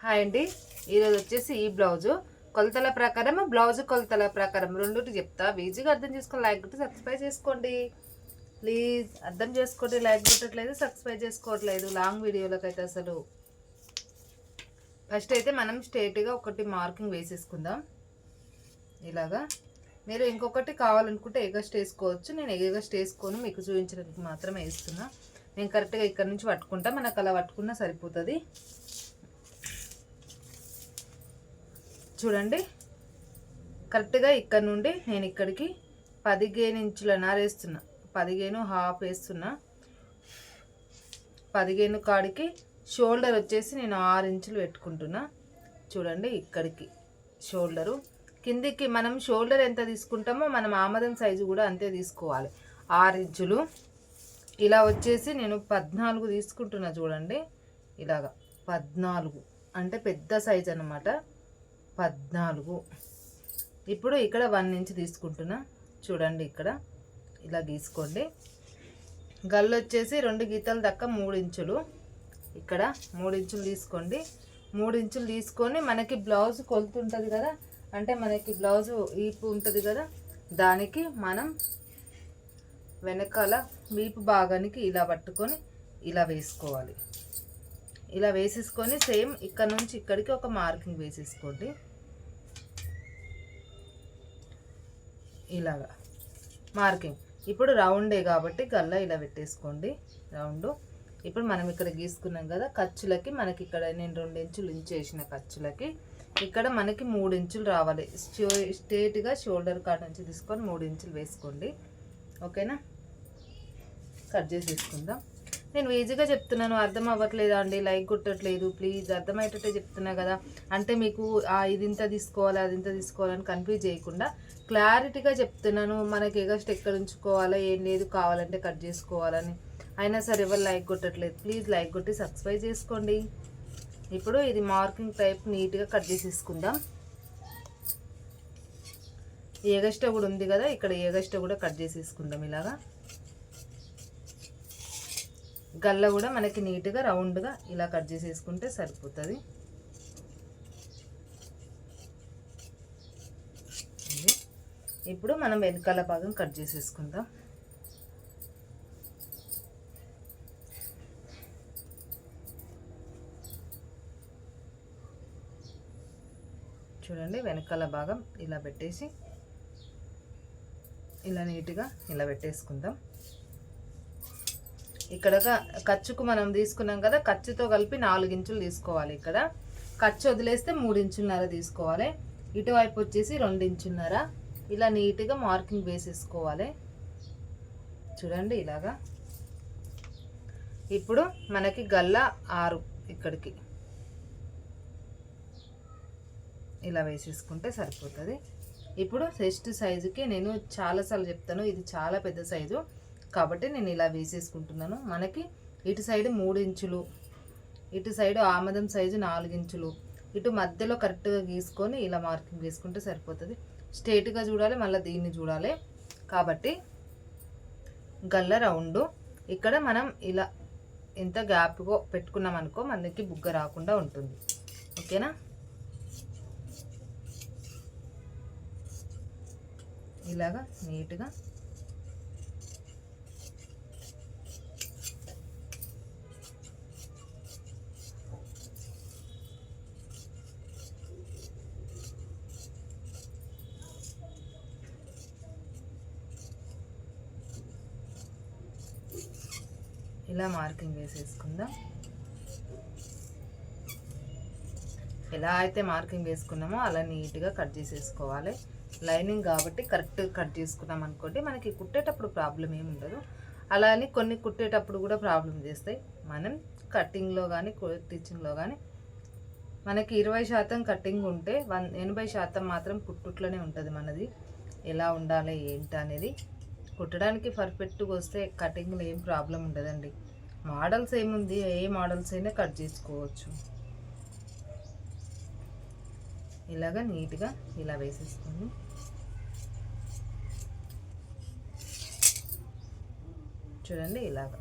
Hi అండి. ఈరోజు వచ్చేసి ఈ బ్లౌజు కొలతల ప్రకారం బ్లౌజ్ కొలతల ప్రకారం రెండుటి చెప్తా. ఈజీగా అర్థం చేసుకొని లైక్ కొట్టి సబ్స్క్రైబ్ చేసుకోండి ప్లీజ్. అర్థం చేసుకోండి, లైక్ కొట్టట్లేదు, సబ్స్క్రైబ్ చేసుకోవట్లేదు లాంగ్ వీడియోలకైతే. అసలు ఫస్ట్ అయితే మనం స్ట్రేట్గా ఒకటి మార్కింగ్ వేసేసుకుందాం ఇలాగా. మీరు ఇంకొకటి కావాలనుకుంటే ఎగస్ట్ వేసుకోవచ్చు. నేను ఎగస్ట్ వేసుకొని మీకు చూపించడానికి మాత్రమే వేస్తున్నా. నేను కరెక్ట్గా ఇక్కడ నుంచి పట్టుకుంటా, మనకు అలా పట్టుకున్నా సరిపోతుంది. చూడండి, కరెక్ట్గా ఇక్కడ నుండి నేను ఇక్కడికి 15 ఇంచుల నార వేస్తున్నా. 15.5 వేస్తున్నా. 15 కాడికి షోల్డర్ వచ్చేసి నేను 6 ఇంచులు పెట్టుకుంటున్నా. చూడండి, ఇక్కడికి షోల్డరు. కిందికి మనం షోల్డర్ ఎంత తీసుకుంటామో మనం ఆమదం సైజు కూడా అంతే తీసుకోవాలి, 6 ఇంచులు. ఇలా వచ్చేసి నేను 14 తీసుకుంటున్నా. చూడండి, ఇలాగా 14 అంటే పెద్ద సైజు అన్నమాట. 14. ఇప్పుడు ఇక్కడ 1 ఇంచ్ తీసుకుంటున్నా. చూడండి, ఇక్కడ ఇలా గీసుకోండి. గల్లు వచ్చేసి 2 గీతల దాకా 3 ఇంచులు. ఇక్కడ 3 ఇంచులు తీసుకోండి. 3 ఇంచులు తీసుకొని మనకి బ్లౌజ్ కొలుతుంటుంది కదా, అంటే మనకి బ్లౌజు వీపు ఉంటుంది కదా, దానికి మనం వెనకాల వీపు భాగానికి ఇలా పట్టుకొని ఇలా వేసుకోవాలి. ఇలా వేసేసుకొని సేమ్ ఇక్కడ నుంచి ఇక్కడికి ఒక మార్కింగ్ వేసేసుకోండి ఇలాగా మార్కింగ్. ఇప్పుడు రౌండే కాబట్టి గల్లా ఇలా పెట్టేసుకోండి రౌండ్. ఇప్పుడు మనం ఇక్కడ గీసుకున్నాం కదా ఖర్చులకి, మనకి ఇక్కడ నేను 2 ఇంచులు ఇంచేసిన ఖర్చులకి ఇక్కడ మనకి 3 ఇంచులు రావాలి. స్ట్రేట్గా షోల్డర్ కాడ నుంచి తీసుకొని 3 ఇంచులు వేసుకోండి. ఓకేనా, కట్ చేసి తీసుకుందాం. నేను ఈజీగా చెప్తున్నాను, అర్థం అవ్వట్లేదా అండి? Like కొట్టట్లేదు please. అర్థమయ్యేటట్టే చెప్తున్నా కదా, అంటే మీకు ఇది ఇంత తీసుకోవాలి అది ఇంత తీసుకోవాలని కన్ఫ్యూజ్ చేయకుండా క్లారిటీగా చెప్తున్నాను. మనకి ఎగస్ట్ ఎక్కడ ఉంచుకోవాలో ఏం లేదు, కావాలంటే కట్ చేసుకోవాలని. అయినా సరే ఎవరు లైక్ కొట్టట్లేదు, ప్లీజ్ లైక్ కొట్టి సబ్స్క్రైబ్ చేసుకోండి. ఇప్పుడు ఇది మార్కింగ్ టైప్ నీట్గా కట్ చేసేసుకుందాం. ఎగస్ట్ కూడా ఉంది కదా, ఇక్కడ ఎగస్ట్ కూడా కట్ చేసేసుకుందాం ఇలాగా. గల్ల కూడా మనకి నీట్గా రౌండ్గా ఇలా కట్ చేసేసుకుంటే సరిపోతుంది. ఇప్పుడు మనం వెనకాల భాగం కట్ చేసేసుకుందాం. చూడండి, వెనకాల భాగం ఇలా పెట్టేసి ఇలా నీట్గా ఇలా పెట్టేసుకుందాం. ఇక్కడ ఖర్చుకు మనం తీసుకున్నాం కదా, ఖర్చుతో కలిపి 4 ఇంచులు తీసుకోవాలి. ఇక్కడ ఖర్చు వదిలేస్తే 3 ఇంచులన్నర తీసుకోవాలి. ఇటువైపు వచ్చేసి 2 ఇంచులన్నర. ఇలా నీట్గా మార్కింగ్ వేసేసుకోవాలి. చూడండి ఇలాగా. ఇప్పుడు మనకి గల్ల 6 ఇక్కడికి ఇలా వేసేసుకుంటే సరిపోతుంది. ఇప్పుడు చెస్ట్ సైజుకి నేను చాలాసార్లు చెప్తాను, ఇది చాలా పెద్ద సైజు కాబట్టి నేను ఇలా వేసేసుకుంటున్నాను. మనకి ఇటు సైడ్ 3 ఇంచులు, ఇటు సైడ్ ఆమదం సైజు 4 ఇంచులు, ఇటు మధ్యలో కరెక్ట్గా గీసుకొని ఇలా మార్కింగ్ వేసుకుంటే సరిపోతుంది. స్ట్రేట్గా చూడాలి, మళ్ళీ దీన్ని చూడాలి కాబట్టి గల్ల రౌండ్. ఇక్కడ మనం ఇలా ఎంత గ్యాప్గా పెట్టుకున్నాం అనుకో మనకి బుగ్గ రాకుండా ఉంటుంది. ఓకేనా, ఇలాగా నీట్గా ఇలా మార్కింగ్ వేసేసుకుందాం. ఎలా అయితే మార్కింగ్ వేసుకున్నామో అలా నీట్గా కట్ చేసేసుకోవాలి. లైనింగ్ కాబట్టి కరెక్ట్గా కట్ చేసుకున్నాం అనుకోండి, మనకి కుట్టేటప్పుడు ప్రాబ్లం ఏమి ఉండదు. అలా అని కొన్ని కుట్టేటప్పుడు కూడా ప్రాబ్లం చేస్తాయి. మనం కటింగ్లో కానీ స్టిచ్చింగ్లో కానీ మనకి 20% కటింగ్ ఉంటే 80% మాత్రం కుట్టుట్లోనే ఉంటుంది మనది. ఎలా ఉండాలి ఏంటి అనేది కుట్టడానికి పర్ఫెక్ట్గా వస్తే కటింగ్లో ఏం ప్రాబ్లం ఉండదండి. మోడల్స్ ఏముంది, ఏ మోడల్స్ అయినా కట్ చేసుకోవచ్చు. ఇలాగా నీట్గా ఇలా వేసేసుకోండి. చూడండి ఇలాగా.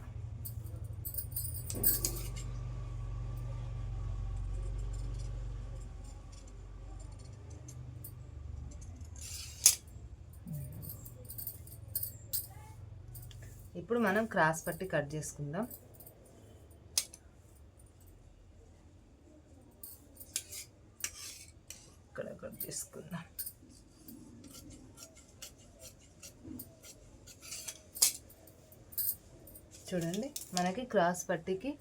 ఇప్పుడు మనం క్రాస్ పట్టి కట్ చేసుకుందాం. ఇక్కడ కట్ చేసుకుందాం. చూడండి మనకి క్రాస్ పట్టీకి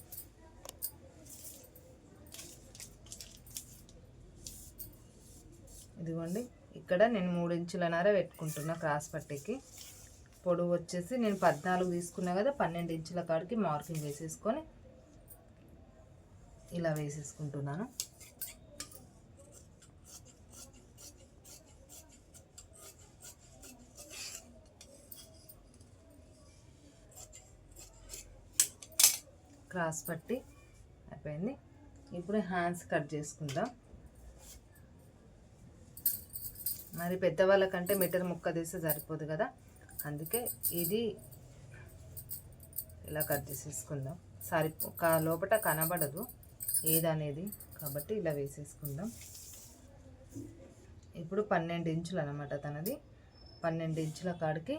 ఇదిగోండి ఇక్కడ నేను 3 ఇంచులన్నర పెట్టుకుంటున్నా. క్రాస్ పట్టీకి పొడవు వచ్చేసి నేను 14 తీసుకున్నా కదా, 12 ఇంచుల కాడికి మార్కింగ్ వేసేసుకొని ఇలా వేసేసుకుంటున్నాను. క్రాస్ పట్టి అయిపోయింది. ఇప్పుడు హ్యాండ్స్ కట్ చేసుకుందాం. మరి పెద్దవాళ్ళకంటే మీటర్ ముక్క తీస్తే సరిపోదు కదా, అందుకే ఇది ఇలా కట్ చేసేసుకుందాం. లోపల కనబడదు ఏదనేది, కాబట్టి ఇలా వేసేసుకుందాం. ఇప్పుడు 12 ఇంచులు అన్నమాట తనది. 12 ఇంచుల కాడికి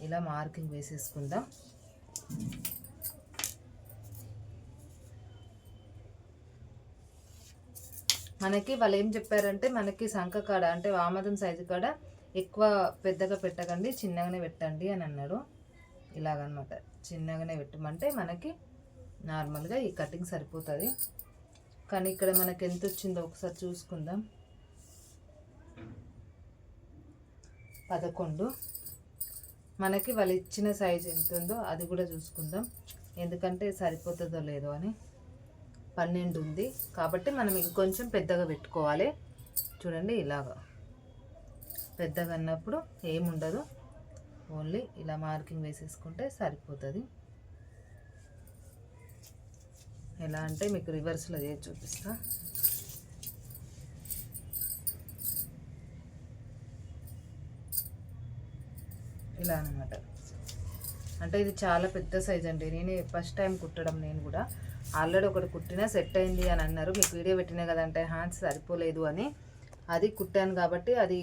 ఇలా మార్కింగ్ వేసేసుకుందాం. మనకి వాళ్ళు ఏం చెప్పారంటే, మనకి సంఖ కాడ అంటే ఆమదం సైజు కాడ ఎక్కువ పెద్దగా పెట్టకండి, చిన్నగానే పెట్టండి అని అన్నాడు. ఇలాగనమాట చిన్నగానే పెట్టమంటే మనకి నార్మల్గా ఈ కటింగ్ సరిపోతుంది. కానీ ఇక్కడ మనకి ఎంత వచ్చిందో ఒకసారి చూసుకుందాం. 11. మనకి వాళ్ళు ఇచ్చిన సైజు ఎంత ఉందో అది కూడా చూసుకుందాం, ఎందుకంటే సరిపోతుందో లేదో అని. 12 ఉంది కాబట్టి మనం ఇంకొంచెం పెద్దగా పెట్టుకోవాలి. చూడండి ఇలాగా పెద్దగా అన్నప్పుడు ఏముండదు, ఓన్లీ ఇలా మార్కింగ్ వేసేసుకుంటే సరిపోతుంది. ఎలా అంటే మీకు రివర్స్లో చేసి చూపిస్తా. ఇలా అన్నమాట. అంటే ఇది చాలా పెద్ద సైజ్ అండి. నేను ఫస్ట్ టైం కుట్టడం, నేను కూడా ఆల్రెడీ ఒకటి కుట్టినా సెట్ అయింది అని అన్నారు. మీకు వీడియో పెట్టినా కదంటే హ్యాండ్స్ సరిపోలేదు అని, అది కుట్టాను కాబట్టి అది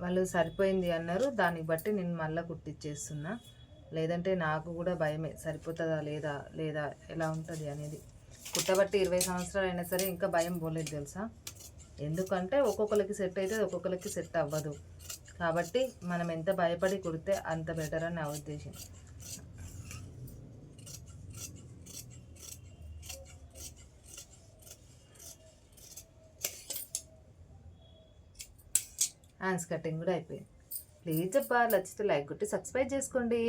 వాళ్ళు సరిపోయింది అన్నారు. దాన్ని బట్టి నేను మళ్ళీ కుట్టిచ్చేస్తున్నా. లేదంటే నాకు కూడా భయమే, సరిపోతుందా లేదా ఎలా ఉంటుంది అనేది. కుట్టబట్టి 20 సంవత్సరాలు అయినా సరే ఇంకా భయం పోలేదు తెలుసా. ఎందుకంటే ఒక్కొక్కరికి సెట్ అయితే ఒక్కొక్కరికి సెట్ అవ్వదు. కాబట్టి మనం ఎంత భయపడి కుడితే అంత బెటర్ అని నా ఉద్దేశం. హ్యాండ్స్ కటింగ్ కూడా అయిపోయింది. ప్లీజ్ అబ్బా నచ్చితే లైక్ కొట్టి సబ్స్క్రైబ్ చేసుకోండి.